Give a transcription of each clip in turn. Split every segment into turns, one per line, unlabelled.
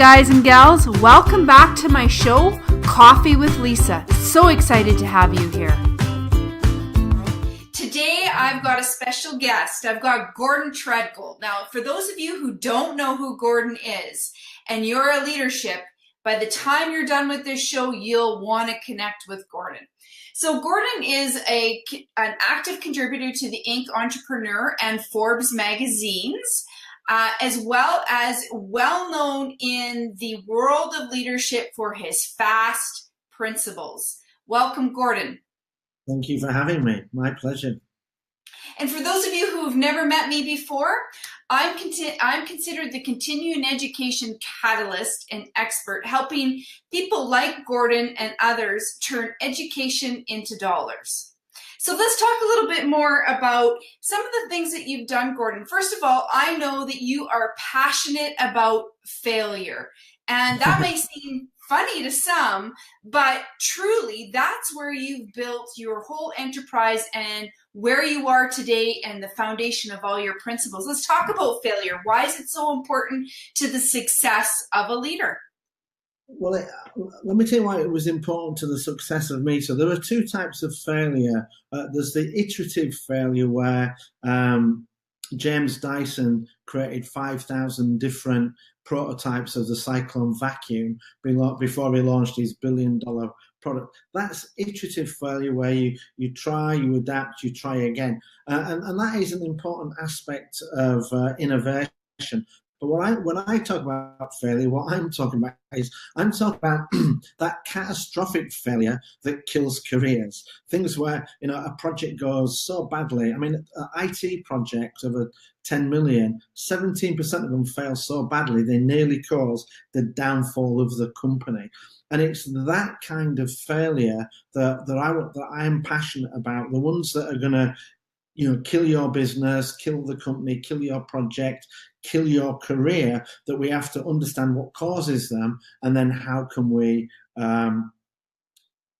guys and gals, welcome back to my show, Coffee with Lisa. So excited to have you here. Today I've got a special guest. I've got Gordon Tredgold. Now, for those of you who don't know who Gordon is, and you're a leadership, by the time you're done with this show, you'll want to connect with Gordon. So Gordon is an active contributor to the Inc. Entrepreneur and Forbes magazines, as well as well-known in the world of leadership for his FAST principles. Welcome, Gordon.
Thank you for having me. My pleasure.
And for those of you who have never met me before, I'm considered the continuing education catalyst and expert, helping people like Gordon and others turn education into dollars. So let's talk a little bit more about some of the things that you've done, Gordon. First of all, I know that you are passionate about failure, and that may seem funny to some, but truly that's where you've built your whole enterprise and where you are today and the foundation of all your principles. Let's talk about failure. Why is it so important to the success of a leader?
Well, let me tell you why it was important to the success of me. So there are two types of failure. There's the iterative failure where James Dyson created 5,000 different prototypes of the cyclone vacuum before he launched his billion-dollar product. That's iterative failure where you try, you adapt, you try again. And that is an important aspect of innovation. But when I talk about failure, what I'm talking about is I'm talking about that catastrophic failure that kills careers. Things where a project goes so badly. I mean, an IT project of 10 million, 17% of them fail so badly they nearly cause the downfall of the company. And it's that kind of failure that I'm passionate about. The ones that are going to kill your business, kill the company, kill your project, kill your career, that we have to understand what causes them and then how can we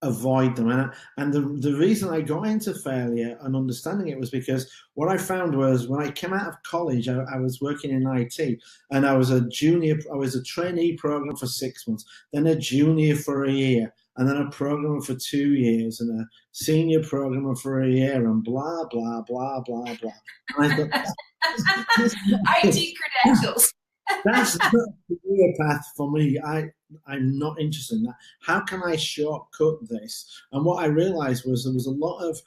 avoid them. And the reason I got into failure and understanding it was because what I found was when I came out of college, I was working in IT, and I was a trainee program for 6 months, then a junior for a year, and then a programmer for 2 years, and a senior programmer for a year, and blah, blah, blah, blah, blah. And I thought,
IT credentials.
That's not the career path for me. I'm not interested in that. How can I shortcut this? And what I realized was there was a lot of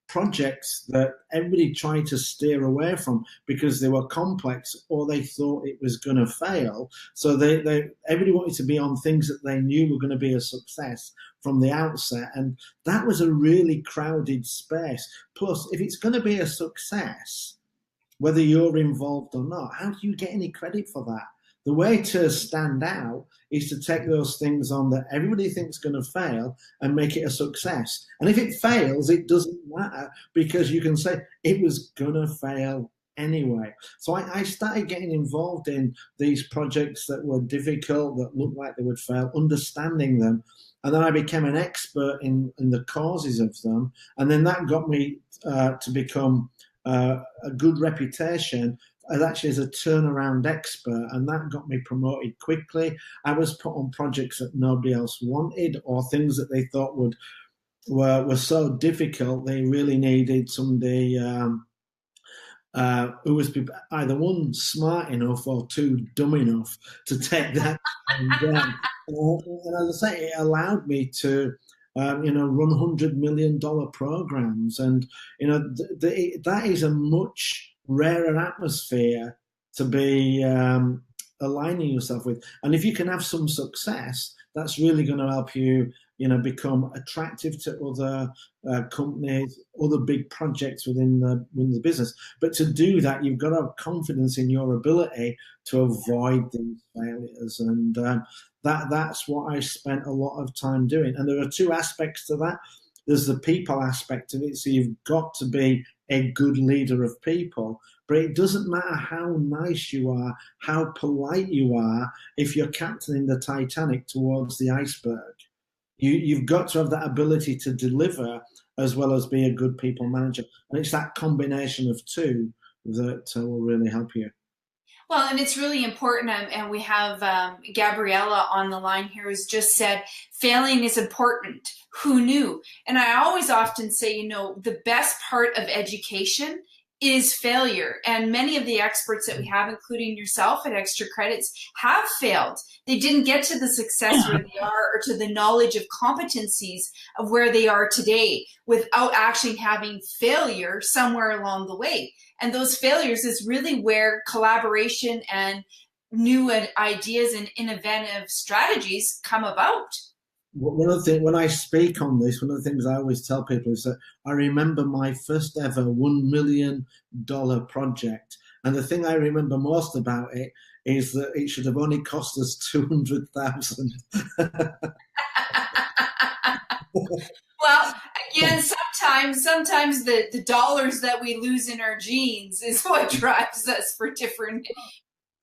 projects that everybody tried to steer away from because they were complex or they thought it was going to fail. So everybody wanted to be on things that they knew were going to be a success from the outset. And that was a really crowded space. Plus, if it's going to be a success, whether you're involved or not, how do you get any credit for that? The way to stand out is to take those things on that everybody thinks going to fail and make it a success. And if it fails, it doesn't matter because you can say it was going to fail anyway. So I started getting involved in these projects that were difficult, that looked like they would fail, understanding them. And then I became an expert in the causes of them. And then that got me to become a good reputation actually as a turnaround expert, and that got me promoted quickly. I was put on projects that nobody else wanted or things that they thought were so difficult they really needed somebody who was either one smart enough or two dumb enough to take that and as I say, it allowed me to run $100 million programs, and that is a much rarer atmosphere to be aligning yourself with. And if you can have some success, that's really going to help you, become attractive to other companies, other big projects within the business. But to do that, you've got to have confidence in your ability to avoid these failures. And that's what I spent a lot of time doing. And there are two aspects to that. There's the people aspect of it. So you've got to be a good leader of people. But it doesn't matter how nice you are, how polite you are, if you're captaining the Titanic towards the iceberg. You've got to have that ability to deliver as well as be a good people manager. And it's that combination of two that will really help you.
Well, and it's really important, and we have Gabriella on the line here who's just said, failing is important. Who knew? And I always often say, the best part of education is failure. And many of the experts that we have, including yourself at XTRAcredits, have failed. They didn't get to the success where they are or to the knowledge of competencies of where they are today without actually having failure somewhere along the way. And those failures is really where collaboration and new ideas and innovative strategies come about.
One of the things, when I speak on this, one of the things I always tell people is that I remember my first ever $1 million project. And the thing I remember most about it is that it should have only cost us $200,000.
Well, again, sometimes the dollars that we lose in our genes is what drives us for different.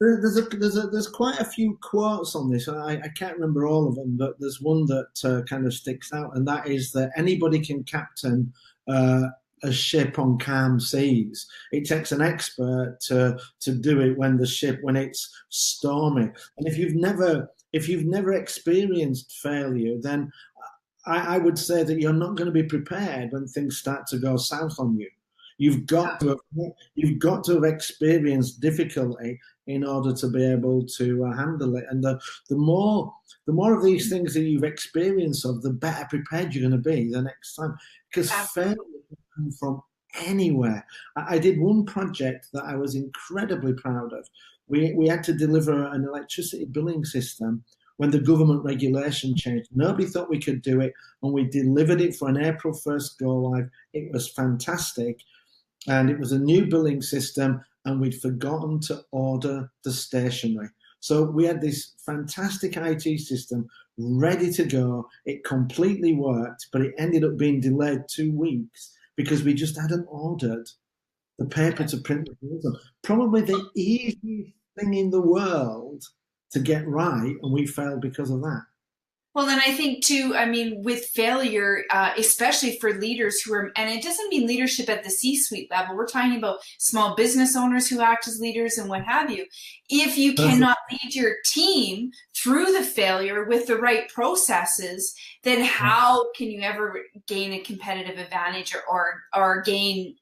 There's quite a few quotes on this. I can't remember all of them, but there's one that kind of sticks out, and that is that anybody can captain a ship on calm seas. It takes an expert to do it when it's stormy. And if you've never experienced failure, then I would say that you're not going to be prepared when things start to go south on you. You've got to have experienced difficulty in order to be able to handle it. And the more of these things that you've experienced of, the better prepared you're going to be the next time. Because failure can come from anywhere. I did one project that I was incredibly proud of. We had to deliver an electricity billing system when the government regulation changed. Nobody thought we could do it, and we delivered it for an April 1st go live. It was fantastic. And it was a new billing system, and we'd forgotten to order the stationery. So we had this fantastic IT system ready to go. It completely worked, but it ended up being delayed 2 weeks because we just hadn't ordered the paper to print the bills on. Probably the easiest thing in the world to get right, and we failed because of that.
Well, then I think too, with failure, especially for leaders who are, and it doesn't mean leadership at the C-suite level, we're talking about small business owners who act as leaders and what have you. If you cannot lead your team through the failure with the right processes, then how can you ever gain a competitive advantage or gain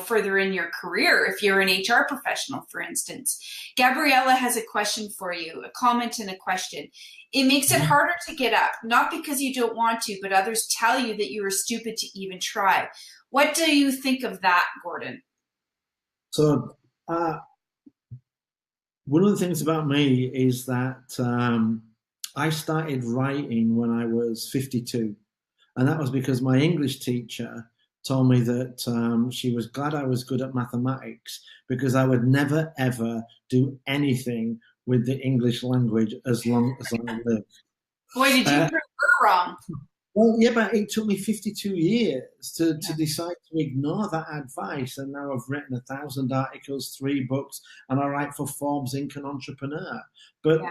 further in your career if you're an HR professional, for instance? Gabriella has a question for you, a comment and a question. It makes it harder to get up, not because you don't want to, but others tell you that you are stupid to even try. What do you think of that, Gordon?
So one of the things about me is that I started writing when I was 52. And that was because my English teacher told me that she was glad I was good at mathematics because I would never, ever do anything with the English language as long as I lived.
Boy, did you prove her wrong.
Well, yeah, but it took me 52 years to decide to ignore that advice. And now I've written 1,000 articles, 3 books, and I write for Forbes, Inc. and Entrepreneur. But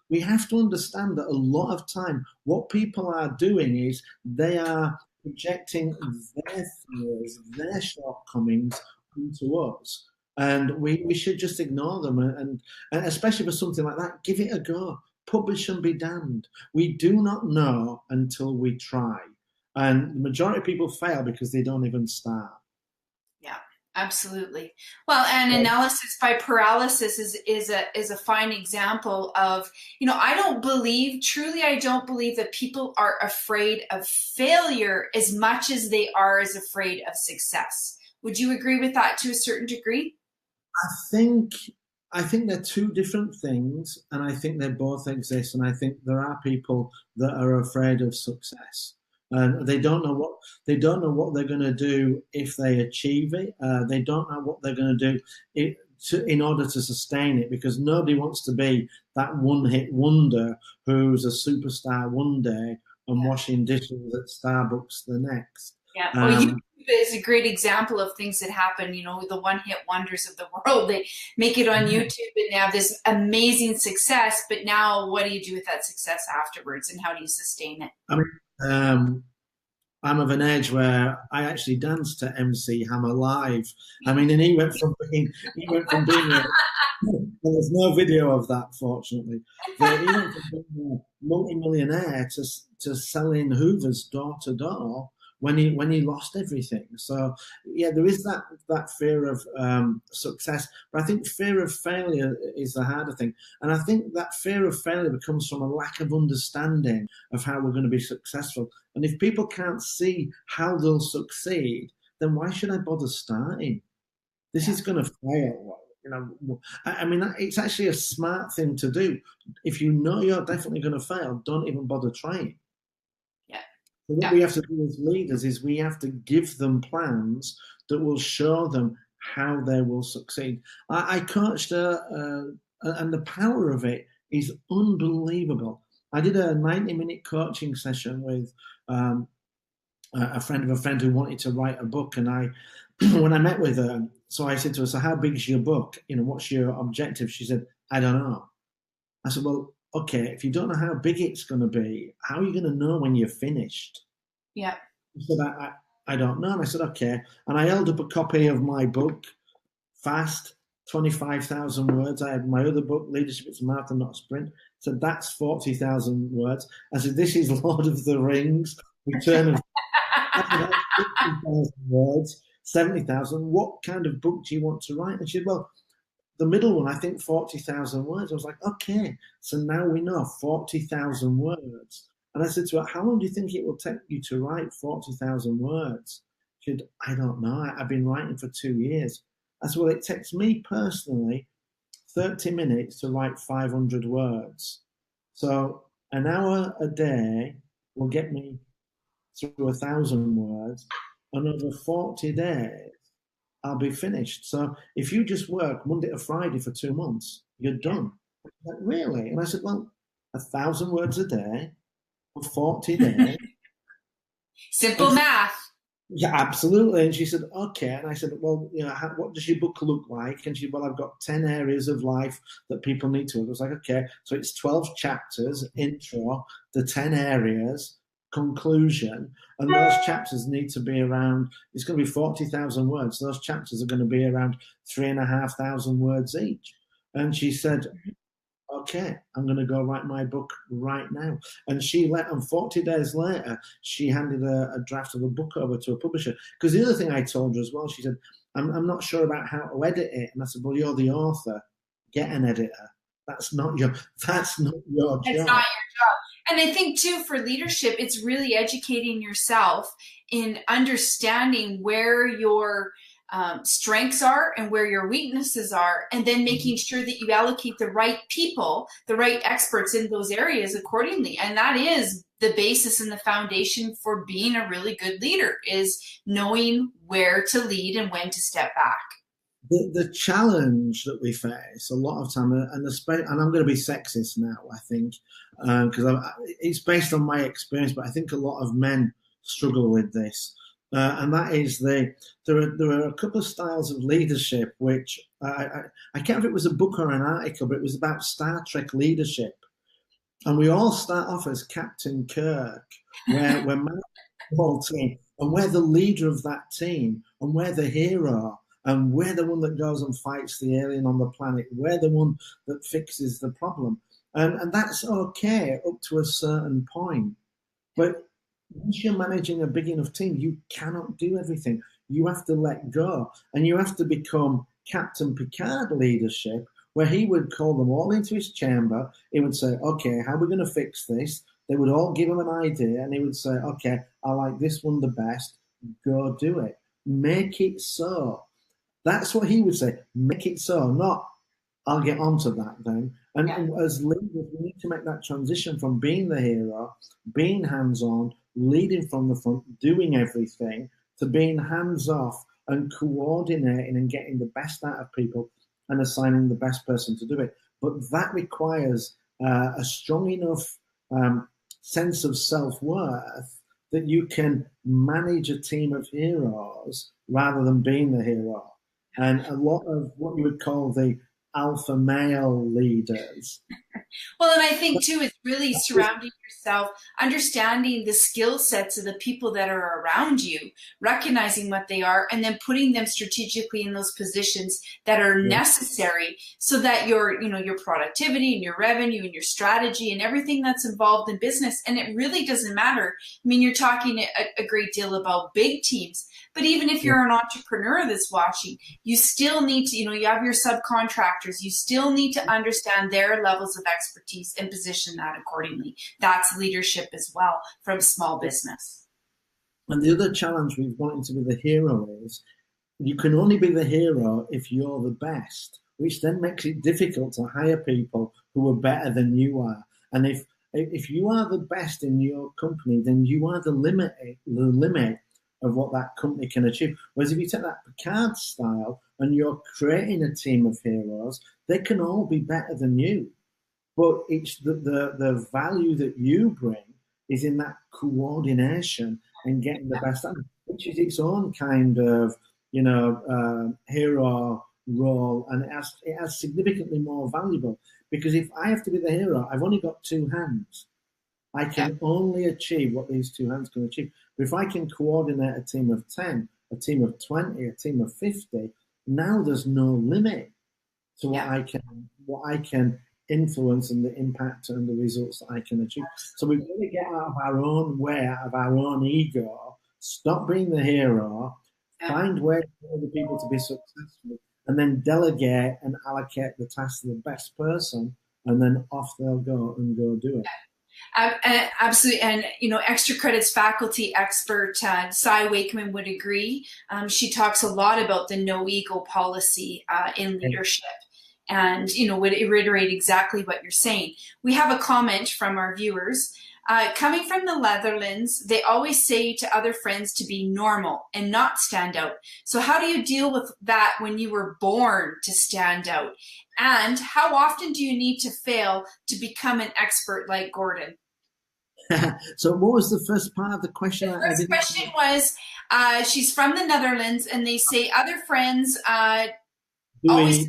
we have to understand that a lot of time, what people are doing is they are projecting their fears, their shortcomings onto us. And we should just ignore them. And especially for something like that, give it a go. Publish and be damned. We do not know until we try. And the majority of people fail because they don't even start.
Yeah, absolutely. Well, and analysis by paralysis is a fine example of, I don't believe that people are afraid of failure as much as they are as afraid of success. Would you agree with that to a certain degree?
I think they're two different things, and I think they both exist. And I think there are people that are afraid of success, and they don't know what they're going to do if they achieve it. They don't know what they're going to do in order to sustain it, because nobody wants to be that one-hit wonder who's a superstar one day and washing dishes at Starbucks the next.
Yeah. YouTube is a great example of things that happen, the one-hit wonders of the world. They make it on YouTube and they have this amazing success, but now what do you do with that success afterwards, and how do you sustain it?
I'm of an age where I actually danced to MC Hammer live. And he went from being And there's no video of that, fortunately. He went from being a multi-millionaire to selling Hoovers door to door when he lost everything. So yeah, there is that fear of success, but I think fear of failure is the harder thing. And I think that fear of failure comes from a lack of understanding of how we're going to be successful. And if people can't see how they'll succeed, then why should I bother starting? This is going to fail. I mean, it's actually a smart thing to do. If you know you're definitely going to fail, don't even bother trying.
Yeah.
So what we have to do as leaders is we have to give them plans that will show them how they will succeed. I coached and the power of it is unbelievable. I did a 90-minute coaching session with a friend of a friend who wanted to write a book, and when I met with her, so I said to her, so how big is your book? What's your objective? She said, I don't know. I said, well, okay, if you don't know how big it's going to be, how are you going to know when you're finished?
Yeah.
She said, I don't know. And I said, okay. And I held up a copy of my book, Fast, 25,000 words. I had my other book, Leadership, It's a Marathon, Not a Sprint. So that's 40,000 words. I said, this is Lord of the Rings, Return of 50,000 words, 70,000. What kind of book do you want to write? And she said, well, the middle one, I think 40,000 words. I was like, okay, so now we know 40,000 words. And I said to her, how long do you think it will take you to write 40,000 words? She said, I don't know. I've been writing for 2 years. I said, well, it takes me personally 30 minutes to write 500 words. So an hour a day will get me through 1,000 words, and over 40 days, I'll be finished. So if you just work Monday to Friday for 2 months, you're done. Like, really? And I said, well, 1,000 words a day for 40 days.
Simple math.
Yeah, absolutely. And she said, okay. And I said, well, what does your book look like? And she said, well, I've got 10 areas of life that people need to. I was like, okay. So it's 12 chapters, intro, the 10 areas, conclusion, and those chapters need to be around, it's going to be 40,000 words. Those chapters are going to be around 3,500 words each. And she said, okay, I'm going to go write my book right now. And and 40 days later, she handed a draft of a book over to a publisher. Because the other thing I told her as well, she said, I'm not sure about how to edit it. And I said, well, you're the author. Get an editor. That's not your job.
That's not your job. And I think too, for leadership, it's really educating yourself in understanding where your strengths are and where your weaknesses are, and then making sure that you allocate the right people, the right experts in those areas accordingly. And that is the basis and the foundation for being a really good leader, is knowing where to lead and when to step back.
The challenge that we face a lot of time, and I'm going to be sexist now, I think, because it's based on my experience, but I think a lot of men struggle with this, and that is there are a couple of styles of leadership which I can't remember if it was a book or an article, but it was about Star Trek leadership, and we all start off as Captain Kirk, where we're man whole team, and we're the leader of that team, and we're the hero. And we're the one that goes and fights the alien on the planet. We're the one that fixes the problem. And that's okay up to a certain point. But once you're managing a big enough team, you cannot do everything. You have to let go. And you have to become Captain Picard leadership, where he would call them all into his chamber. He would say, okay, how are we going to fix this? They would all give him an idea. And he would say, okay, I like this one the best. Go do it. Make it so. That's what he would say. Make it so, not I'll get onto that then. And as leaders, we need to make that transition from being the hero, being hands-on, leading from the front, doing everything, to being hands-off and coordinating and getting the best out of people and assigning the best person to do it. But that requires a strong enough sense of self-worth that you can manage a team of heroes rather than being the hero. And a lot of what you would call the alpha male leaders
Well, and I think too, it's really surrounding yourself, understanding the skill sets of the people that are around you, recognizing what they are, and then putting them strategically in those positions that are
Yeah.
necessary so that your productivity and your revenue and your strategy and everything that's involved in business. And it really doesn't matter. I mean, you're talking a great deal about big teams, but even if
Yeah.
you're an entrepreneur that's watching, you still need to, you have your subcontractors, you still need to understand their levels of expertise and position that accordingly. That's leadership as well from small business.
And the other challenge with wanting to be the hero is you can only be the hero if you're the best, which then makes it difficult to hire people who are better than you are. And if you are the best in your company, then you are the limit of what that company can achieve. Whereas if you take that Picard style and you're creating a team of heroes, they can all be better than you. But it's the value that you bring is in that coordination and getting the best out, which is its own kind of hero role, and it has significantly more valuable, because if I have to be the hero, I've only got two hands. I can only achieve what these two hands can achieve. But if I can coordinate a team of 10, a team of 20, a team of 50, now there's no limit to what I can influence and the impact and the results that I can achieve. So we've got to get out of our own way, out of our own ego, stop being the hero, find ways for other people to be successful, and then delegate and allocate the task to the best person, and then off they'll go and go do it.
Absolutely. And, XTRAcredits faculty expert Cy Wakeman would agree. She talks a lot about the no ego policy in leadership, and, would reiterate exactly what you're saying. We have a comment from our viewers. Coming from the Netherlands, they always say to other friends to be normal and not stand out. So how do you deal with that when you were born to stand out? And how often do you need to fail to become an expert like Gordon?
So what was the first part of the question?
The first question was, she's from the Netherlands, and they say other friends always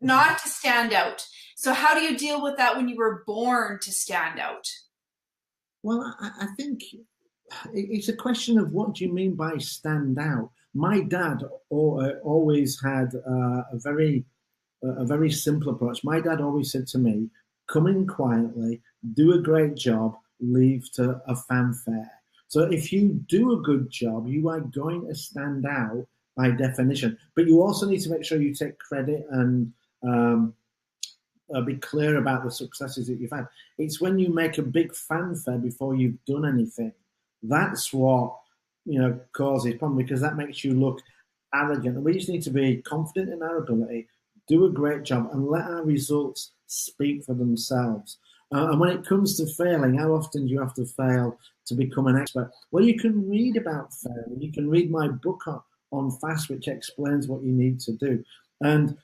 not to stand out. So how do you deal with that when you were born to stand out?
Well, I think it's a question of what do you mean by stand out. My dad always had a very simple approach. My dad always said to me, come in quietly, do a great job, leave to a fanfare. So if you do a good job, you are going to stand out by definition. But you also need to make sure you take credit and be clear about the successes that you've had. It's when you make a big fanfare before you've done anything. That's what causes problem, because that makes you look arrogant. And we just need to be confident in our ability, do a great job, and let our results speak for themselves. And when it comes to failing, how often do you have to fail to become an expert? Well, you can read about failing. You can read my book on FAST, which explains what you need to do. And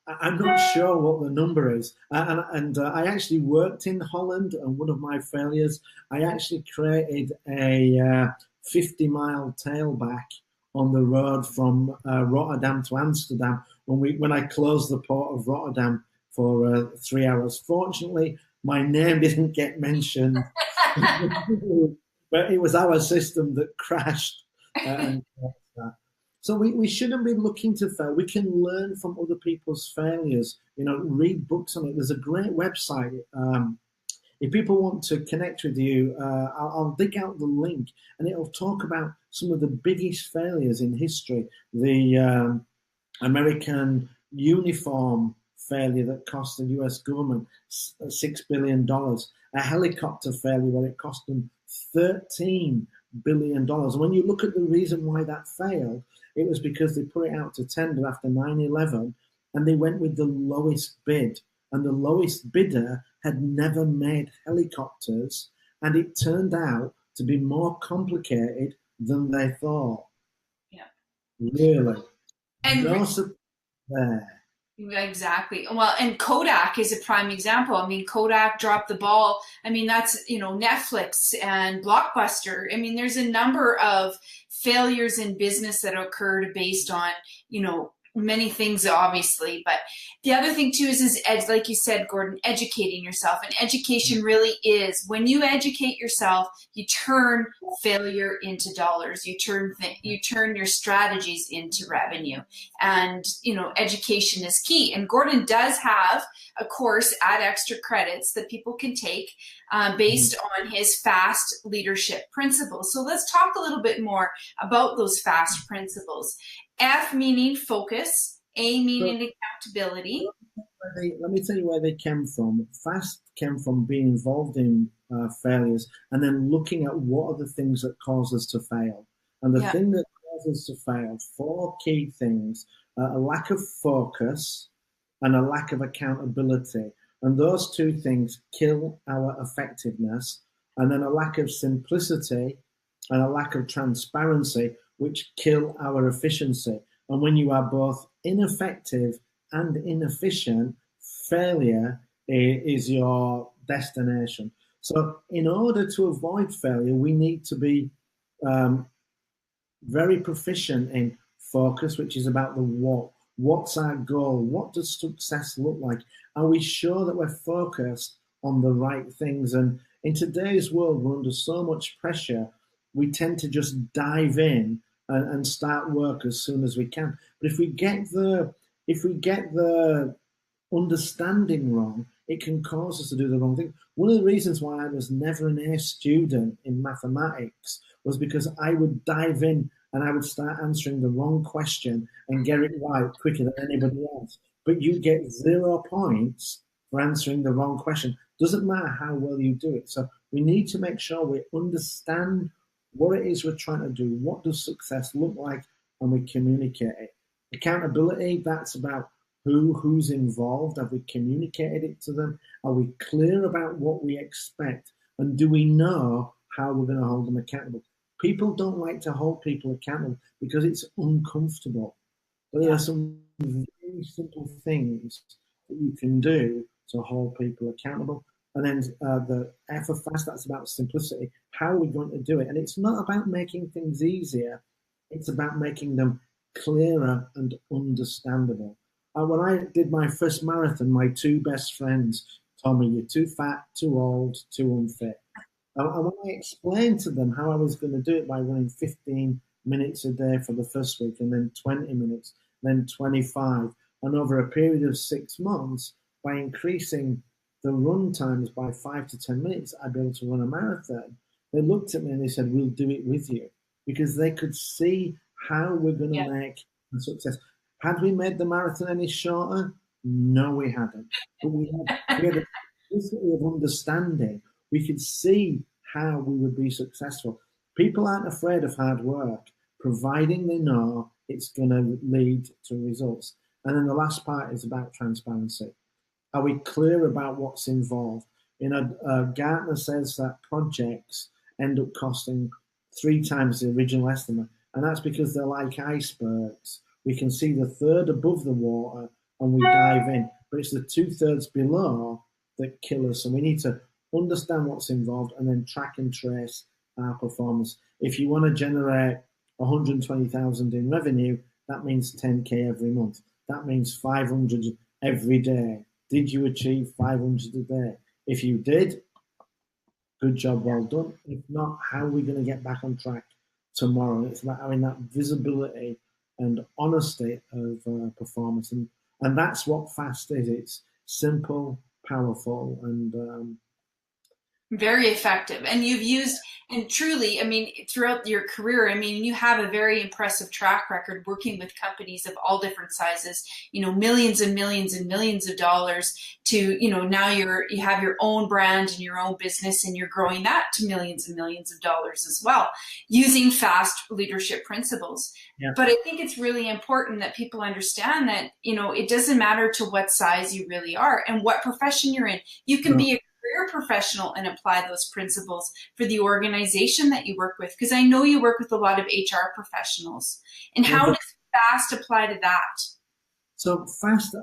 I'm not sure what the number is. And I actually worked in Holland, and one of my failures, I actually created a 50-mile tailback on the road from Rotterdam to Amsterdam when I closed the port of Rotterdam for 3 hours. Fortunately, my name didn't get mentioned, but it was our system that crashed. So we shouldn't be looking to fail. We can learn from other people's failures. Read books on it. There's a great website. If people want to connect with you, I'll dig out the link, and it'll talk about some of the biggest failures in history. The American uniform failure that cost the US government $6 billion, a helicopter failure where it cost them $13 billion. And when you look at the reason why that failed, it was because they put it out to tender after 9/11, and they went with the lowest bid. And the lowest bidder had never made helicopters, and it turned out to be more complicated than they thought.
Yeah.
Really.
And
there.
Exactly. Well, and Kodak is a prime example. I mean, Kodak dropped the ball. I mean, that's, Netflix and Blockbuster. I mean, there's a number of failures in business that occurred based on, many things, obviously, but the other thing too is like you said, Gordon, educating yourself. And education really is, when you educate yourself, you turn failure into dollars. You turn your strategies into revenue. And education is key. And Gordon does have a course at XTRAcredits that people can take based on his FAST leadership principles. So let's talk a little bit more about those FAST principles. F meaning focus, A meaning accountability.
Let me tell you where they came from. FAST came from being involved in failures and then looking at what are the things that cause us to fail. And the thing that causes us to fail, 4 key things: a lack of focus and a lack of accountability. And those 2 things kill our effectiveness. And then a lack of simplicity and a lack of transparency, which kill our efficiency. And when you are both ineffective and inefficient, failure is your destination. So in order to avoid failure, we need to be very proficient in focus, which is about the what. What's our goal? What does success look like? Are we sure that we're focused on the right things? And in today's world, we're under so much pressure, we tend to just dive in and start work as soon as we can. But if we get the understanding wrong, it can cause us to do the wrong thing. One of the reasons why I was never an A student in mathematics was because I would dive in and I would start answering the wrong question and get it right quicker than anybody else. But you get 0 points for answering the wrong question. Doesn't matter how well you do it. So we need to make sure we understand what it is we're trying to do, what does success look like, and we communicate it. Accountability, that's about who's involved. Have we communicated it to them? Are we clear about what we expect? And do we know how we're going to hold them accountable? People don't like to hold people accountable because it's uncomfortable. But there are some very simple things that you can do to hold people accountable. And then the F of FAST, that's about simplicity. How are we going to do it? And it's not about making things easier. It's about making them clearer and understandable. When I did my first marathon, my 2 best friends told me, you're too fat, too old, too unfit. And when I explained to them how I was going to do it by running 15 minutes a day for the first week, and then 20 minutes, then 25, and over a period of 6 months, by increasing the run times by 5 to 10 minutes, I'd be able to run a marathon. They looked at me and they said, we'll do it with you, because they could see how we're going to make a success. Had we made the marathon any shorter? No, we hadn't. But we had a simplicity of understanding. We could see how we would be successful. People aren't afraid of hard work, providing they know it's going to lead to results. And then the last part is about transparency. Are we clear about what's involved? Gartner says that projects end up costing 3 times the original estimate, and that's because they're like icebergs. We can see the third above the water and we dive in, but it's the 2/3 below that kill us. And we need to understand what's involved and then track and trace our performance. If you want to generate 120,000 in revenue, that means 10K every month. That means 500 every day. Did you achieve 500 a day? If you did, good job, well done. If not, how are we going to get back on track tomorrow? It's about having that visibility and honesty of performance. And that's what FAST is. It's simple, powerful, and
very effective. And you've used, and truly, I mean, throughout your career, I mean, you have a very impressive track record working with companies of all different sizes, millions and millions and millions of dollars to, now you have your own brand and your own business, and you're growing that to millions and millions of dollars as well, using FAST leadership principles. Yeah. But I think it's really important that people understand that, it doesn't matter to what size you really are and what profession you're in. You can be a career professional and apply those principles for the organization that you work with, because I know you work with a lot of HR professionals. And how does FAST apply to that?
So FAST,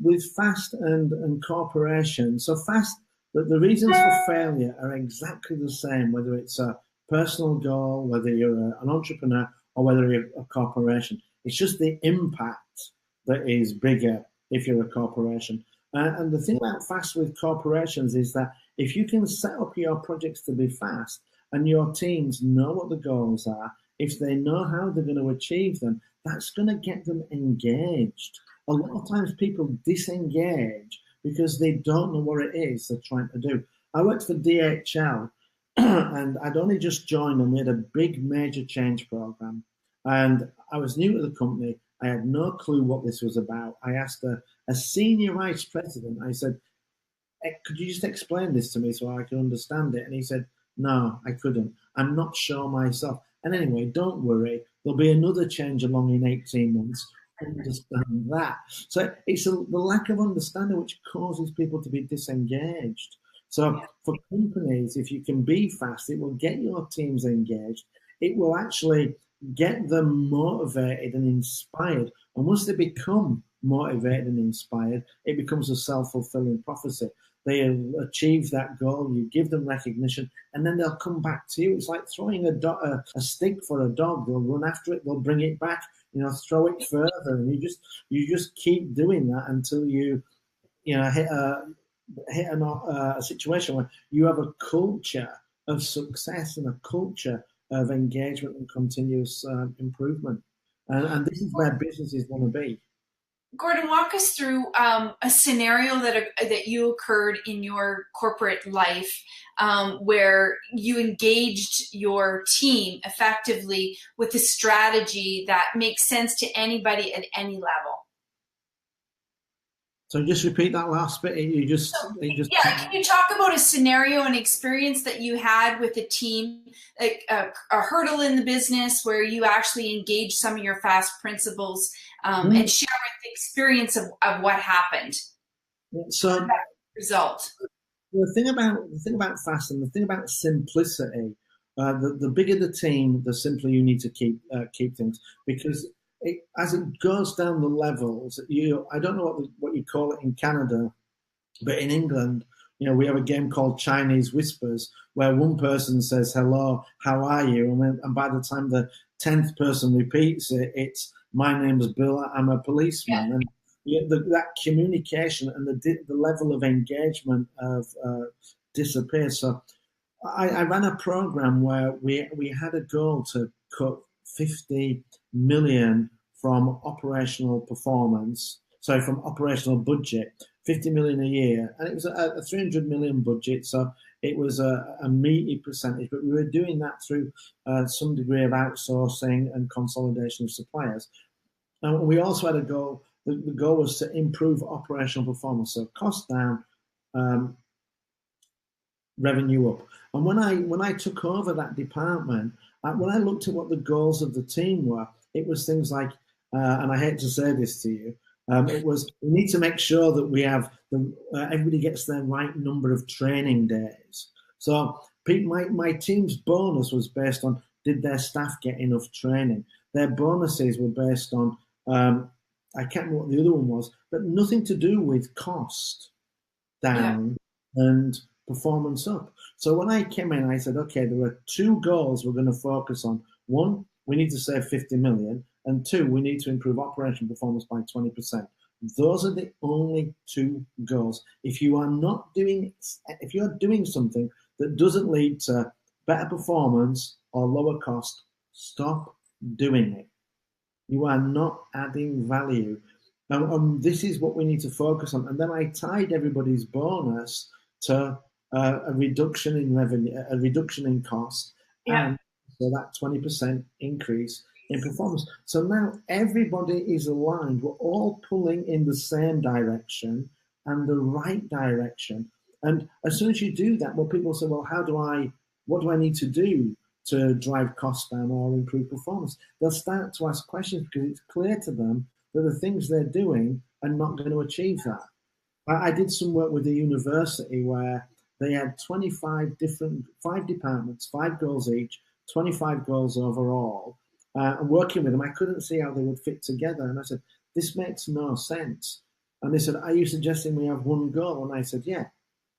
with FAST and corporation, so FAST, the reasons for failure are exactly the same, whether it's a personal goal, whether you're an entrepreneur, or whether you're a corporation. It's just the impact that is bigger if you're a corporation. And the thing about fast with corporations is that if you can set up your projects to be fast and your teams know what the goals are, if they know how they're going to achieve them, that's going to get them engaged. A lot of times people disengage because they don't know what it is they're trying to do. I worked for DHL and I'd only just joined and we had a big major change program. And I was new to the company. I had no clue what this was about. I asked a senior vice president, I said, could you just explain this to me so I can understand it? And he said, no, I couldn't. I'm not sure myself. And anyway, don't worry. There'll be another change along in 18 months. Understand that. So it's the lack of understanding which causes people to be disengaged. So for companies, if you can be fast, it will get your teams engaged. It will actually get them motivated and inspired. And once they become motivated and inspired, it becomes a self-fulfilling prophecy. They achieve that goal, you give them recognition, and then they'll come back to you. It's like throwing a stick for a dog. They'll run after it, they'll bring it back, throw it further, and you just keep doing that until you hit a situation where you have a culture of success and a culture of engagement and continuous improvement. And this is where businesses want to be.
Gordon, walk us through a scenario that you occurred in your corporate life where you engaged your team effectively with a strategy that makes sense to anybody at any level.
So just repeat that last bit. Can
you talk about a scenario and experience that you had with a team, like a hurdle in the business where you actually engaged some of your FAST principles and share the experience of what happened?
So
that result.
The thing about FAST and the thing about simplicity, the bigger the team, the simpler you need to keep things, because as it goes down the levels, I don't know what you call it in Canada, but in England, we have a game called Chinese Whispers, where one person says, hello, how are you? And by the time the 10th person repeats it, it's, my name is Bill, I'm a policeman. Yeah. And that communication and the level of engagement disappears. So I ran a program where we had a goal to cut 50 million from operational performance, from operational budget, 50 million a year. And it was a 300 million budget, so it was a meaty percentage, but we were doing that through some degree of outsourcing and consolidation of suppliers. And we also had a goal. The goal was to improve operational performance, so cost down, revenue up. And when I took over that department, when I looked at what the goals of the team were, it was things like, and I hate to say this to you, it was, we need to make sure that we have everybody gets their right number of training days. So my team's bonus was based on, did their staff get enough training? Their bonuses were based on, I can't remember what the other one was, but nothing to do with cost down and performance up. So when I came in, I said, okay, there are two goals we're going to focus on. One, we need to save 50 million. And two, we need to improve operational performance by 20%. Those are the only two goals. If you are doing something that doesn't lead to better performance or lower cost, stop doing it. You are not adding value. And this is what we need to focus on. And then I tied everybody's bonus to a reduction in revenue, a reduction in cost, and so that 20% increase in performance. So now everybody is aligned. We're all pulling in the same direction and the right direction. And as soon as you do that, well, people say, well, what do I need to do to drive costs down or improve performance? They'll start to ask questions because it's clear to them that the things they're doing are not going to achieve that. I did some work with a university where they had 5 departments, 5 goals each, 25 goals overall. And working with them, I couldn't see how they would fit together. And I said, this makes no sense. And they said, are you suggesting we have one goal? And I said, yeah.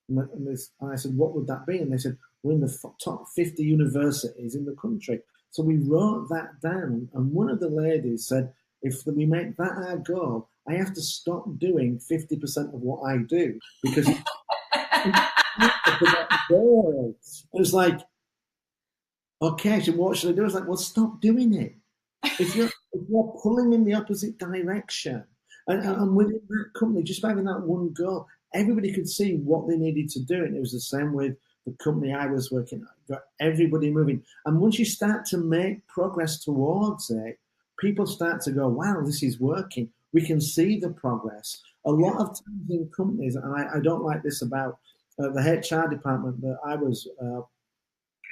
And I said, what would that be? And they said, we're in the top 50 universities in the country. So we wrote that down. And one of the ladies said, if we make that our goal, I have to stop doing 50% of what I do because it's like, okay, so what should I do? It's like, well, stop doing it. If you're pulling in the opposite direction, and within that company, just by having that one goal, everybody could see what they needed to do. And it was the same with the company I was working at. Got everybody moving. And once you start to make progress towards it, people start to go, wow, this is working. We can see the progress. A lot of times in companies, and I don't like this about the HR department that I was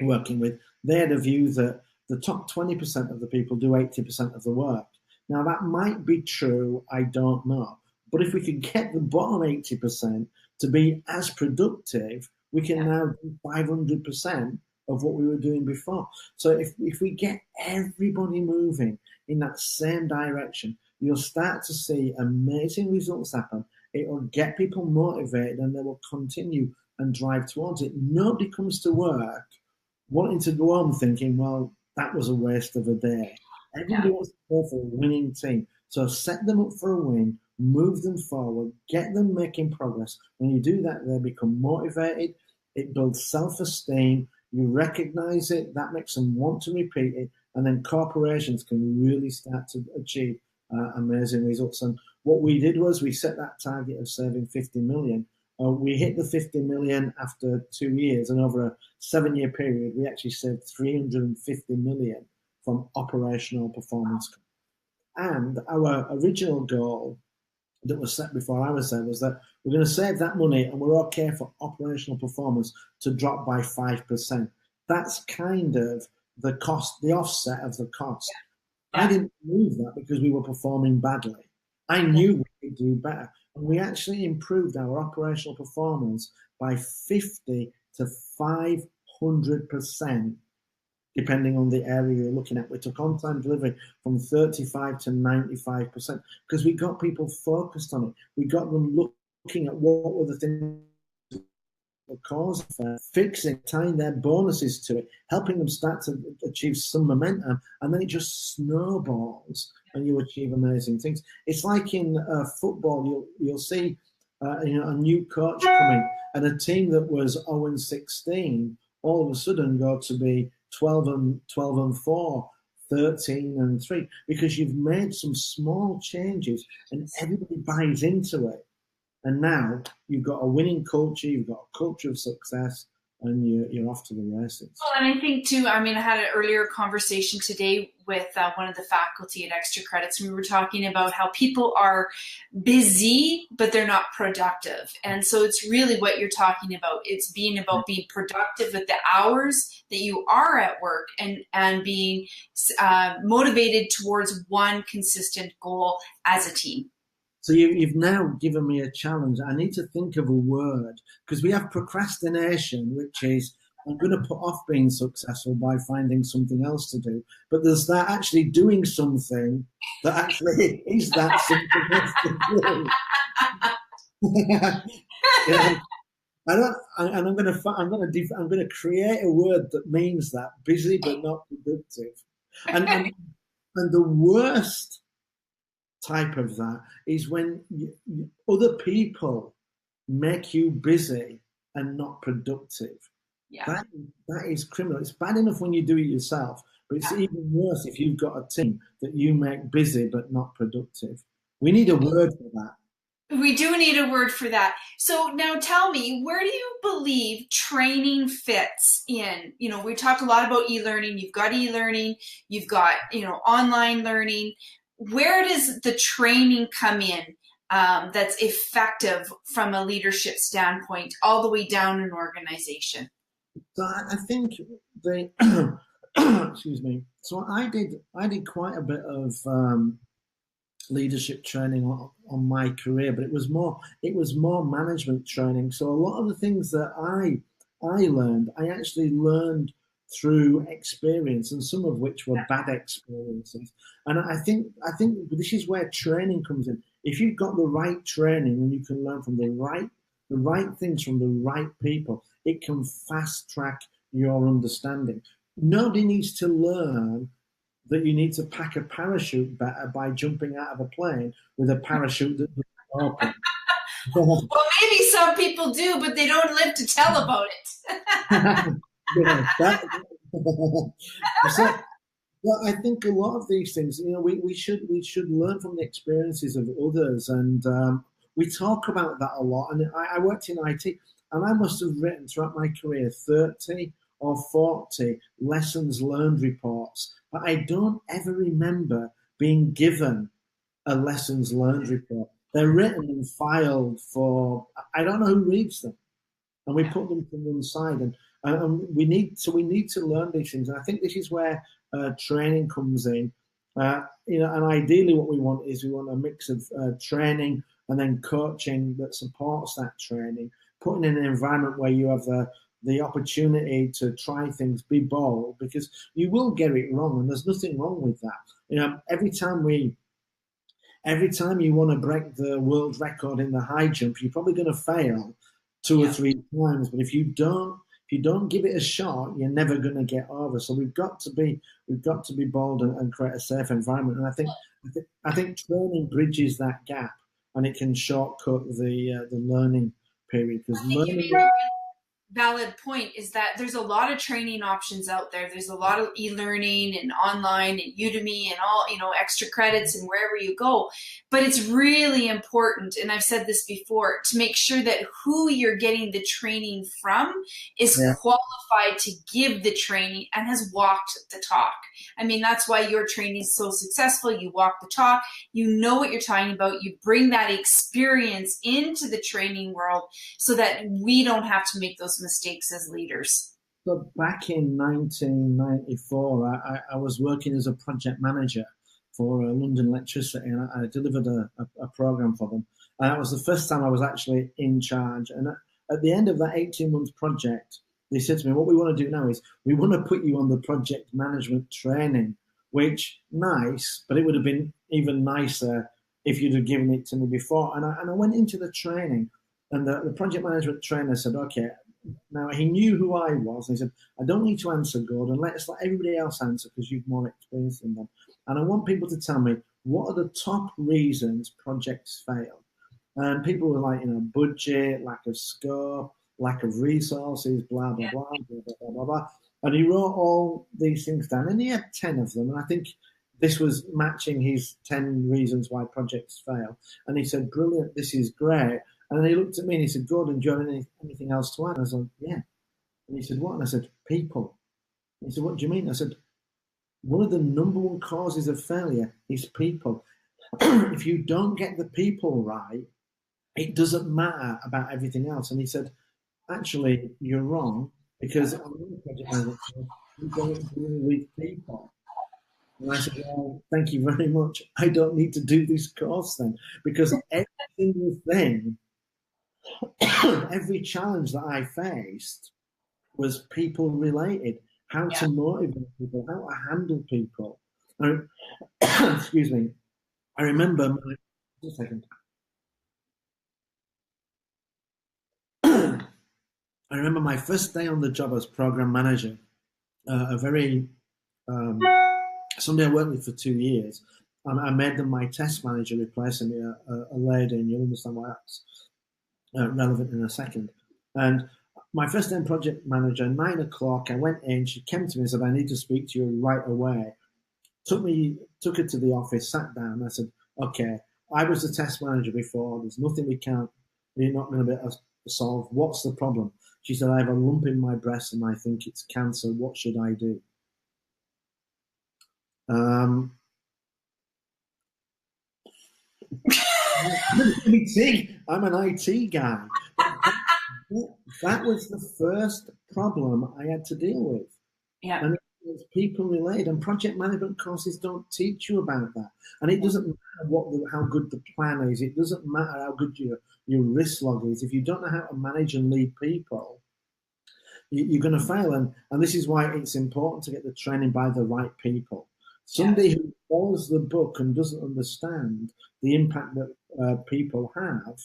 working with, they had a view that the top 20% of the people do 80% of the work. Now, that might be true, I don't know. But if we could get the bottom 80% to be as productive, we can now do 500% of what we were doing before. So if we get everybody moving in that same direction, you'll start to see amazing results happen. It will get people motivated and they will continue and drive towards it. Nobody comes to work wanting to go home thinking, well, that was a waste of a day. Everybody wants to go for a winning team. So set them up for a win, move them forward, get them making progress. When you do that, they become motivated. It builds self-esteem. You recognize it. That makes them want to repeat it. And then corporations can really start to achieve amazing results. And what we did was we set that target of saving 50 million. We hit the 50 million after 2 years, and over a 7-year period, we actually saved 350 million from operational performance. And our original goal that was set before I was there was that we're going to save that money and we're okay for operational performance to drop by 5%. That's kind of the cost, the offset of the cost. I didn't believe that because we were performing badly. I knew we could do better. And we actually improved our operational performance by 50 to 500%, depending on the area you're looking at. We took on-time delivery from 35 to 95% because we got people focused on it. We got them looking at what were the things that were causing for fixing, tying their bonuses to it, helping them start to achieve some momentum, and then it just snowballs and you achieve amazing things. It's like in football, you'll see a new coach coming, and a team that was 0-16 all of a sudden go to be 12-4, 13-3, because you've made some small changes and everybody buys into it. And now you've got a winning culture, you've got a culture of success, and you're off to the races.
Well, and I think too, I had an earlier conversation today with one of the faculty at XTRAcredits, and we were talking about how people are busy, but they're not productive. And so it's really what you're talking about. It's being about being productive with the hours that you are at work, and being motivated towards one consistent goal as a team.
So you've now given me a challenge. I need to think of a word, because we have procrastination, which is I'm going to put off being successful by finding something else to do. But there's that actually doing something that actually is that something else to do. I'm going to create a word that means that, busy but not productive. And the worst type of that is when other people make you busy and not productive.
Yeah.
That is criminal. It's bad enough when you do it yourself, but it's even worse if you've got a team that you make busy but not productive. We need a word for that.
We do need a word for that. So now tell me, where do you believe training fits in? We talk a lot about e-learning. You've got e-learning, you've got, online learning. Where does the training come in that's effective from a leadership standpoint all the way down an organization?
So I think excuse me. So I did quite a bit of leadership training on my career, but it was more management training. So a lot of the things that I learned, I actually learned through experience, and some of which were bad experiences. And I think this is where training comes in. If you've got the right training and you can learn from the right things from the right people, it can fast track your understanding. Nobody needs to learn that you need to pack a parachute better by jumping out of a plane with a parachute that doesn't open.
Well, maybe some people do, but they don't live to tell about it.
Yeah, so, well, I think a lot of these things, we should learn from the experiences of others, and we talk about that a lot. And I worked in IT, and I must have written throughout my career 30 or 40 lessons learned reports, but I don't ever remember being given a lessons learned report. They're written and filed for, I don't know who reads them, and we put them to one side, and we need to learn these things. And I think this is where training comes in. And ideally, what we want a mix of training and then coaching that supports that training. Putting in an environment where you have the opportunity to try things, be bold, because you will get it wrong, and there's nothing wrong with that. Every time you want to break the world record in the high jump, you're probably going to fail two or three times. But if you don't give it a shot, you're never going to get over. So we've got to be bold and create a safe environment. And I think training bridges that gap, and it can shortcut the learning period, because learning.
Valid point is that there's a lot of training options out there. There's a lot of e-learning and online and Udemy and all, XTRAcredits and wherever you go. But it's really important, and I've said this before, to make sure that who you're getting the training from is qualified to give the training and has walked the talk. I mean, that's why your training is so successful. You walk the talk, you know what you're talking about, you bring that experience into the training world so that we don't have to make those mistakes as leaders.
So back in 1994, I was working as a project manager for London Electricity, and I delivered a program for them. And that was the first time I was actually in charge. And at the end of that 18-month project, they said to me, what we want to do now is we want to put you on the project management training, which, nice, but it would have been even nicer if you'd have given it to me before. And I went into the training, and the project management trainer said, okay, now he knew who I was. And he said, I don't need to answer, Gordon. Let's let everybody else answer because you've more experience than them. And I want people to tell me, what are the top reasons projects fail? And people were like, budget, lack of scope, lack of resources, blah, blah, blah, blah, blah, blah, blah, blah. And he wrote all these things down, and he had 10 of them. And I think this was matching his 10 reasons why projects fail. And he said, brilliant, this is great. And then he looked at me and he said, Gordon, do you have anything else to add? And I was like, yeah. And he said, what? And I said, people. And he said, what do you mean? I said, one of the number one causes of failure is people. If you don't get the people right, it doesn't matter about everything else. And he said, actually, you're wrong, because I'm in project management, we don't deal with people. And I said, well, thank you very much. I don't need to do this course then, because every single thing, every challenge that I faced was people related. How to motivate people, how to handle people. Excuse me. I remember just a second. I remember my first day on the job as program manager. Somebody I worked with for 2 years. I made them my test manager, replacing me, a lady, and you'll understand why that's relevant in a second. And my first day project manager, 9 o'clock, I went in, she came to me and said, I need to speak to you right away. Took her to the office, sat down, I said, okay, I was the test manager before, there's nothing you're not going to be able to solve. What's the problem? She said, I have a lump in my breast and I think it's cancer. What should I do? I'm an IT guy. That was the first problem I had to deal with.
Yeah.
And it was people related, and project management courses don't teach you about that. And it doesn't matter how good the plan is. It doesn't matter how good your risk log is. If you don't know how to manage and lead people, you're going to fail. And this is why it's important to get the training by the right people. Somebody who follows the book and doesn't understand the impact that people have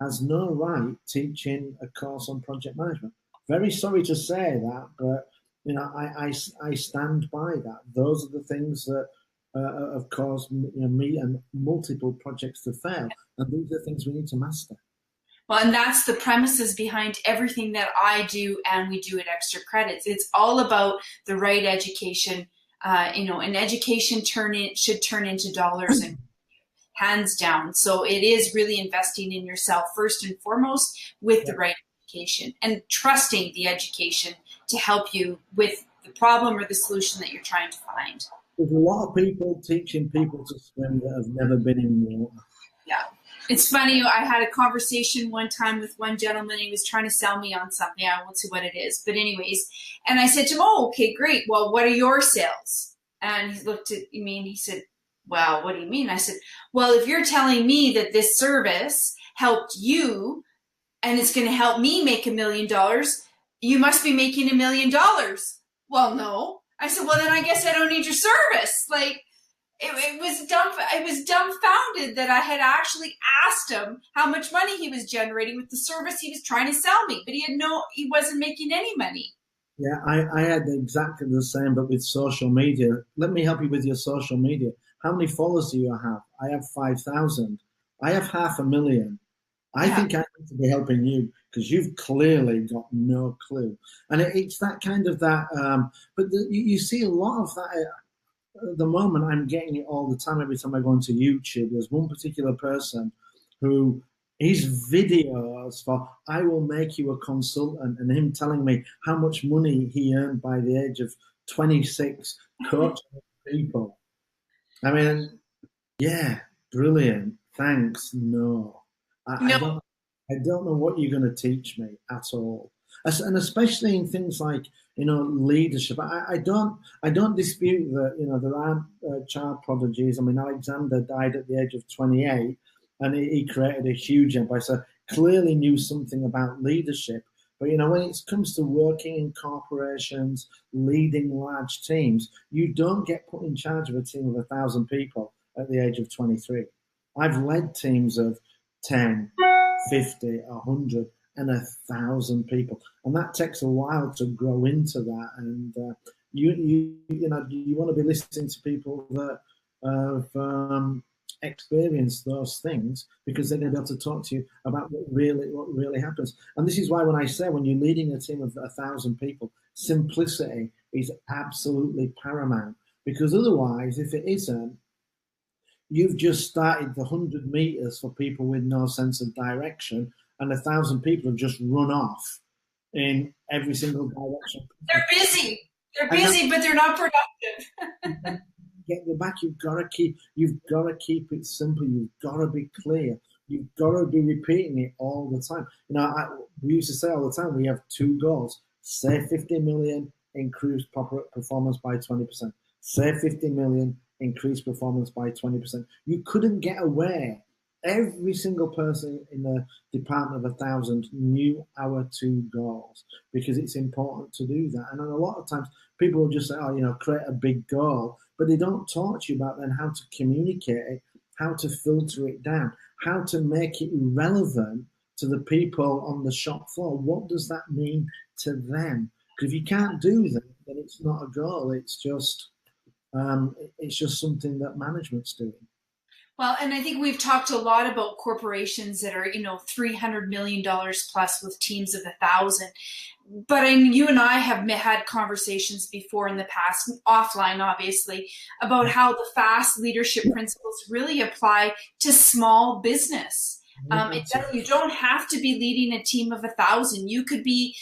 has no right teaching a course on project management. Very sorry to say that, but I stand by that. Those are the things that have caused me and multiple projects to fail, and these are things we need to master.
Well, and that's the premises behind everything that I do and we do at XTRAcredits. It's all about the right education. And education should turn into dollars and hands down. So it is really investing in yourself first and foremost with the right education and trusting the education to help you with the problem or the solution that you're trying to find.
There's a lot of people teaching people to swim that have never been in water.
Yeah. It's funny, I had a conversation one time with one gentleman. He was trying to sell me on something. I won't say what it is. But anyways, and I said to him, oh, okay, great. Well, what are your sales? And he looked at me and he said, well, what do you mean? I said, well, if you're telling me that this service helped you and it's going to help me make $1 million, you must be making $1 million. Well, no. I said, well, then I guess I don't need your service. Like, it was dumbfounded that I had actually asked him how much money he was generating with the service he was trying to sell me, but he wasn't making any money.
Yeah, I had exactly the same, but with social media. Let me help you with your social media. How many followers do you have? I have 5,000. I have 500,000. I think I need to be helping you because you've clearly got no clue. And it's that kind of that, but you see a lot of that. At the moment, I'm getting it all the time. Every time I go onto YouTube, there's one particular person who his videos for "I will make you a consultant" and him telling me how much money he earned by the age of 26 coaching people. I mean, yeah, brilliant. Thanks. No, I don't know what you're going to teach me at all. And especially in things like leadership. I don't dispute that there are child prodigies. I mean, Alexander died at the age of 28, and he created a huge empire. So clearly knew something about leadership. But when it comes to working in corporations, leading large teams, you don't get put in charge of a team of 1,000 people at the age of 23. I've led teams of 10, 50, 100. And 1,000 people, and that takes a while to grow into that. And you want to be listening to people that have experienced those things, because they're going to be able to talk to you about what really happens. And this is why when I say when you're leading a team of 1,000 people, simplicity is absolutely paramount. Because otherwise, if it isn't, you've just started the 100 meters for people with no sense of direction. And 1,000 people have just run off in every single direction.
They're busy. They're busy, but they're not productive.
Get the back. You've got to keep it simple. You've got to be clear. You've got to be repeating it all the time. We used to say all the time, we have two goals: save 50 million, increase performance by 20%. Save 50 million, increase performance by 20%. You couldn't get away. Every single person in the department of 1,000 knew our two goals, because it's important to do that. And a lot of times people will just say, create a big goal, but they don't talk to you about then how to communicate it, how to filter it down, how to make it relevant to the people on the shop floor. What does that mean to them? Because if you can't do that, then it's not a goal. It's just something that management's doing.
Well, and I think we've talked a lot about corporations that are, $300 million plus with teams of 1,000. But you and I have had conversations before in the past, offline obviously, about how the FAST leadership principles really apply to small business. You don't have to be leading a team of 1,000. You could be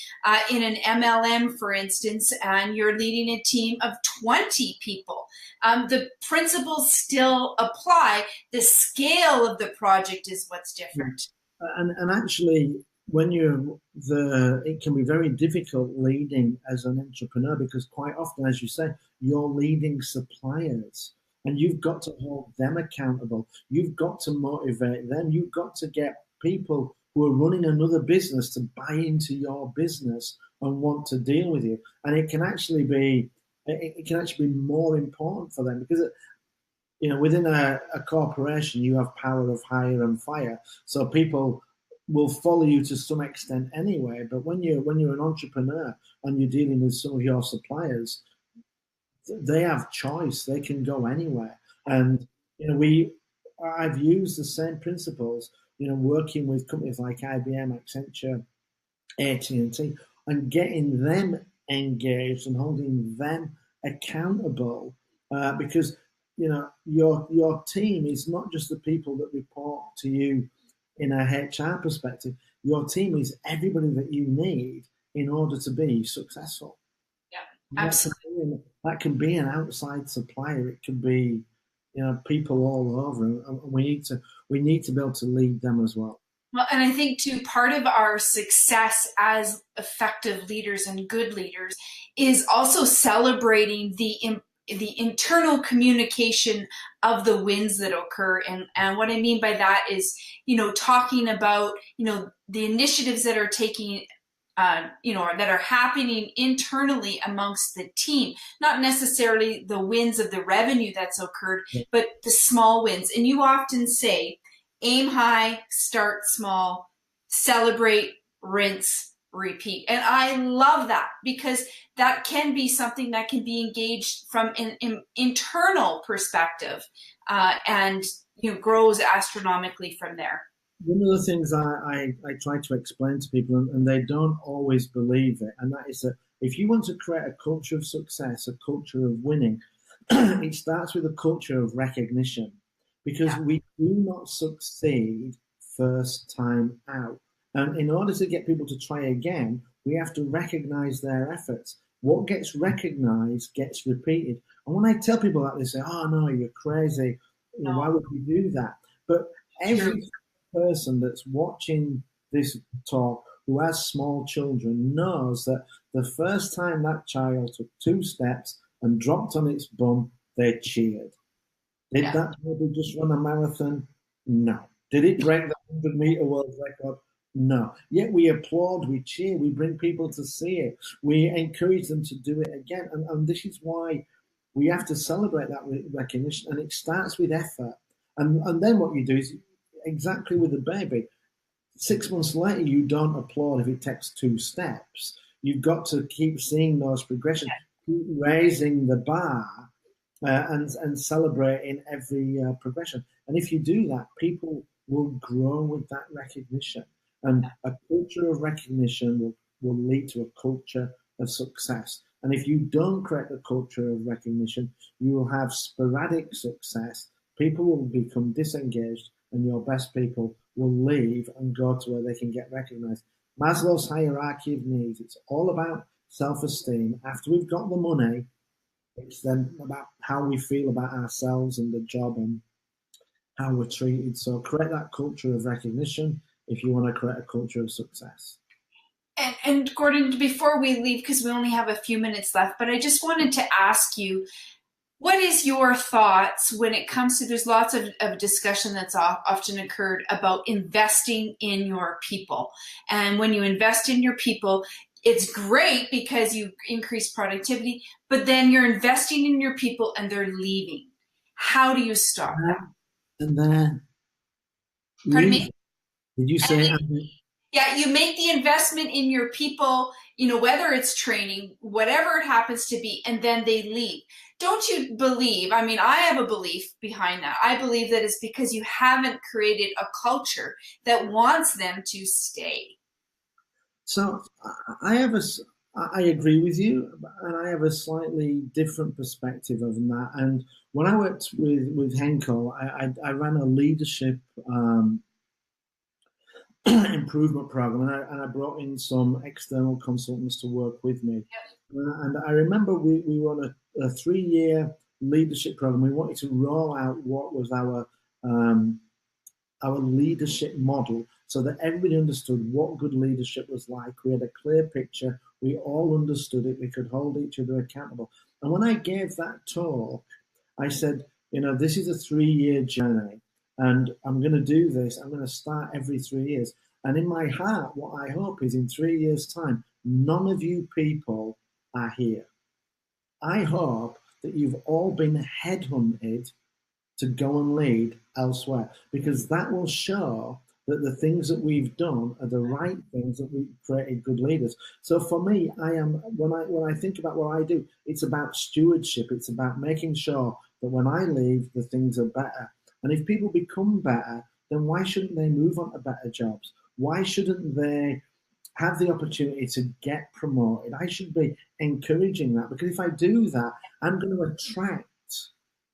in an MLM, for instance, and you're leading a team of 20 people. The principles still apply. The scale of the project is what's different.
And actually, it can be very difficult leading as an entrepreneur, because quite often, as you say, you're leading suppliers. And you've got to hold them accountable. You've got to motivate them. You've got to get people who are running another business to buy into your business and want to deal with you. And it can actually be more important for them, because within a corporation, you have power of hire and fire. So people will follow you to some extent anyway. But when you're an entrepreneur and you're dealing with some of your suppliers, they have choice. They can go anywhere. And I've used the same principles, working with companies like IBM, Accenture, AT&T, and getting them engaged and holding them accountable, because your team is not just the people that report to you in a HR perspective. Your team is everybody that you need in order to be successful.
Yeah, absolutely.
That can be an outside supplier. It can be, people all over, and we need to be able to lead them as well.
Well, and I think too, part of our success as effective leaders and good leaders is also celebrating the internal communication of the wins that occur. And what I mean by that is, talking about, the initiatives that are taking, that are happening internally amongst the team, not necessarily the wins of the revenue that's occurred, but the small wins. And you often say, aim high, start small, celebrate, rinse, repeat. And I love that, because that can be something that can be engaged from an internal perspective, and grows astronomically from there.
One of the things I try to explain to people, and they don't always believe it, and that is that if you want to create a culture of success, a culture of winning, it starts with a culture of recognition, because we do not succeed first time out. And in order to get people to try again, we have to recognize their efforts. What gets recognized gets repeated. And when I tell people that, they say, "Oh no, you're crazy. Why would you do that?" But every person that's watching this talk who has small children knows that the first time that child took 2 steps and dropped on its bum, they cheered. Did that baby just run a marathon? No. Did it break the 100-meter world record? No. Yet we applaud, we cheer, we bring people to see it. We encourage them to do it again. And this is why we have to celebrate that recognition. And it starts with effort. And then what you do is exactly with the baby. 6 months later, you don't applaud if it takes 2 steps. You've got to keep seeing those progressions, keep raising the bar, and celebrating every progression. And if you do that, people will grow with that recognition. And a culture of recognition will lead to a culture of success. And if you don't create a culture of recognition, you will have sporadic success. People will become disengaged, and your best people will leave and go to where they can get recognized. Maslow's hierarchy of needs, it's all about self-esteem. After we've got the money, it's then about how we feel about ourselves and the job and how we're treated. So create that culture of recognition if you want to create a culture of success.
And Gordon, before we leave, because we only have a few minutes left, but I just wanted to ask you, what is your thoughts when it comes to, there's lots of discussion that's often occurred about investing in your people. And when you invest in your people, it's great because you increase productivity, but then you're investing in your people and they're leaving. How do you stop that?
And then,
pardon me?
Did you say?
Yeah, you make the investment in your people, whether it's training, whatever it happens to be, and then they leave. Don't you believe, I have a belief behind that. I believe that it's because you haven't created a culture that wants them to stay.
So I agree with you, and I have a slightly different perspective of that. And when I worked with Henkel, I ran a leadership improvement program, and I brought in some external consultants to work with me. And I remember we were on a 3-year leadership program. We wanted to roll out what was our leadership model, so that everybody understood what good leadership was like. We had a clear picture. We all understood it. We could hold each other accountable. And when I gave that talk, I said, this is a 3-year journey, and I'm going to do this. I'm going to start every 3 years. And in my heart, what I hope is in 3 years' time, none of you people are here. I hope that you've all been headhunted to go and lead elsewhere, because that will show that the things that we've done are the right things, that we've created good leaders. So for me, when I think about what I do, it's about stewardship. It's about making sure that when I leave, the things are better. And if people become better, then why shouldn't they move on to better jobs? Why shouldn't they have the opportunity to get promoted? I should be encouraging that, because if I do that, I'm going to attract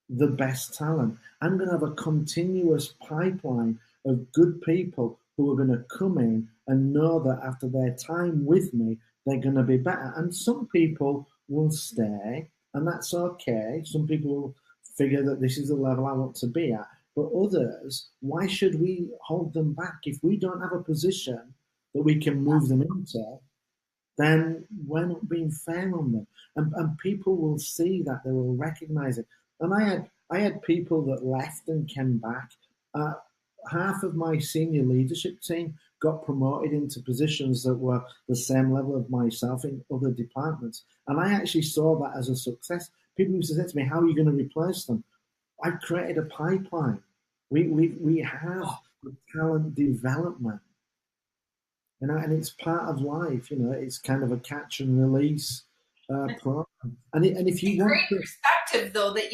the best talent. I'm going to have a continuous pipeline of good people who are going to come in and know that after their time with me, they're going to be better. And some people will stay, and that's okay. Some people will figure that this is the level I want to be at. But others, why should we hold them back? If we don't have a position that we can move them into, then we're not being fair on them. And people will see that, they will recognize it. And I had people that left and came back. Half of my senior leadership team got promoted into positions that were the same level of myself in other departments. And I actually saw that as a success. People used to say to me, how are you going to replace them? I've created a pipeline. We have talent development. And it's part of life, it's kind of a catch and release program. And if you want
great perspective though that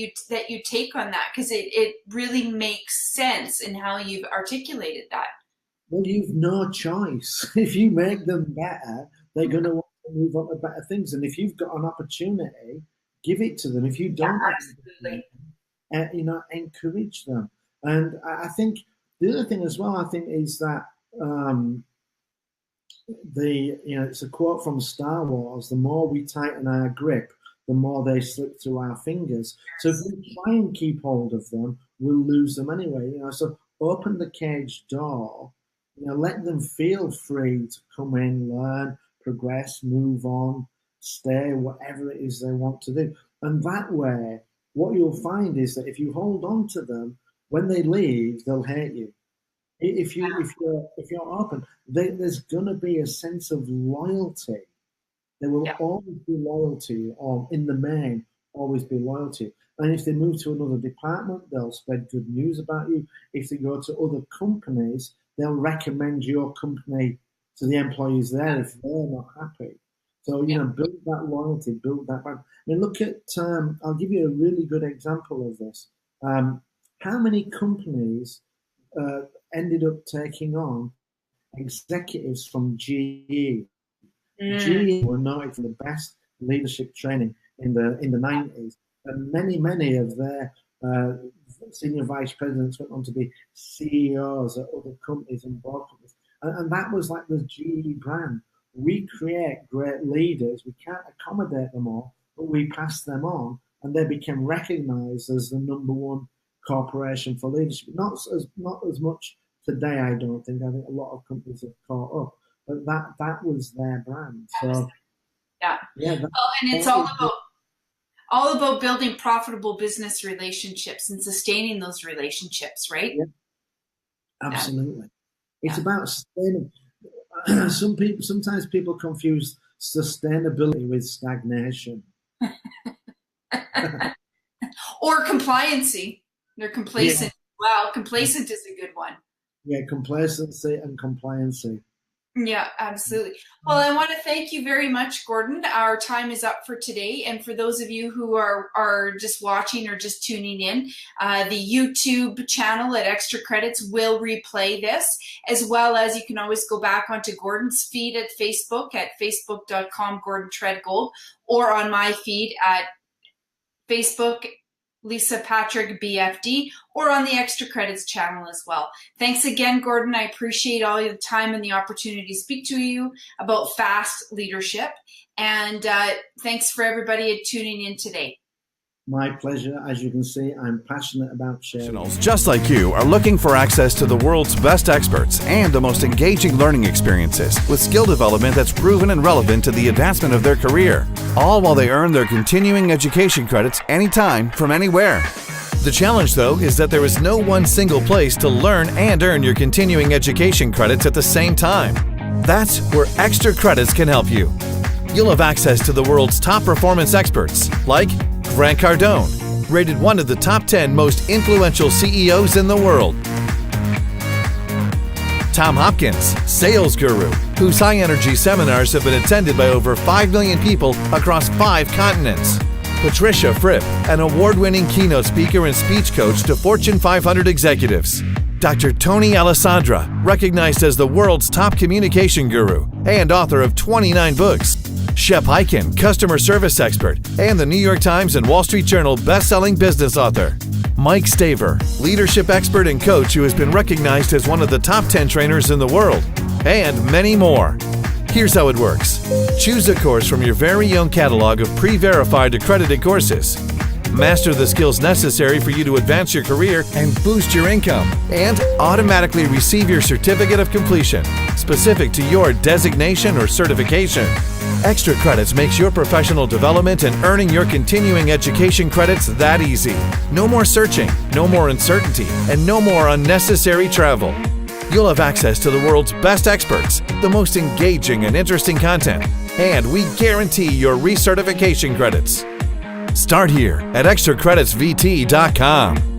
you take on that, because it really makes sense in how you've articulated that.
Well, you've no choice. If you make them better, they're going to want to move on to better things. And if you've got an opportunity, give it to them. If you don't,
absolutely.
Encourage them. And I think the other thing as well, is that it's a quote from Star Wars: the more we tighten our grip, the more they slip through our fingers. So if we try and keep hold of them, we'll lose them anyway. So open the cage door. Let them feel free to come in, learn, progress, move on, stay, whatever it is they want to do. And that way, what you'll find is that if you hold on to them, when they leave, they'll hate you. If you're open, there's going to be a sense of loyalty. There will always be loyalty, or in the main, always be loyalty. And if they move to another department, they'll spread good news about you. If they go to other companies, they'll recommend your company to the employees there if they're not happy. So, build that loyalty, build that brand. I mean, look at, I'll give you a really good example of this. How many companies ended up taking on executives from GE? GE were noted for the best leadership training in the 90s. And many of their senior vice presidents went on to be CEOs at other companies and board companies. And that was like the GE brand. We create great leaders. We can't accommodate them all, but we pass them on, and they became recognized as the #1 corporation for leadership. Not as much today, I don't think. I think a lot of companies have caught up, but that was their brand. So
and it's all about building profitable business relationships and sustaining those relationships, right?
Yeah, absolutely. It's about sustainability. Sometimes people confuse sustainability with stagnation.
Or compliancy. They're complacent. Yeah. Wow, complacent is a good one.
Yeah, complacency and compliancy.
Yeah, absolutely. Well, I want to thank you very much, Gordon. Our time is up for today. And for those of you who are just watching or just tuning in, the YouTube channel at XTRAcredits will replay this, as well as you can always go back onto Gordon's feed at Facebook Gordon Tredgold, or on my feed at Facebook, Lisa Patrick BFD, or on the XTRAcredits channel as well. Thanks again, Gordon. I appreciate all the time and the opportunity to speak to you about fast leadership. And thanks for everybody tuning in today.
My pleasure. As you can see, I'm passionate about sharing.
Professionals just like you are looking for access to the world's best experts and the most engaging learning experiences with skill development that's proven and relevant to the advancement of their career, all while they earn their continuing education credits anytime from anywhere. The challenge, though, is that there is no one single place to learn and earn your continuing education credits at the same time. That's where XTRAcredits can help you. You'll have access to the world's top performance experts like Grant Cardone, rated one of the top 10 most influential CEOs in the world. Tom Hopkins, sales guru, whose high-energy seminars have been attended by over 5 million people across 5 continents. Patricia Fripp, an award-winning keynote speaker and speech coach to Fortune 500 executives. Dr. Tony Alessandra, recognized as the world's top communication guru and author of 29 books. Shep Hyken, customer service expert and the New York Times and Wall Street Journal best-selling business author. Mike Staver, leadership expert and coach who has been recognized as one of the top 10 trainers in the world. And many more. Here's how it works. Choose a course from your very own catalog of pre-verified accredited courses. Master the skills necessary for you to advance your career and boost your income, and automatically receive your certificate of completion, specific to your designation or certification. XTRAcredits makes your professional development and earning your continuing education credits that easy. No more searching, no more uncertainty, and no more unnecessary travel. You'll have access to the world's best experts, the most engaging and interesting content, and we guarantee your recertification credits. Start here at XTRAcreditsVT.com.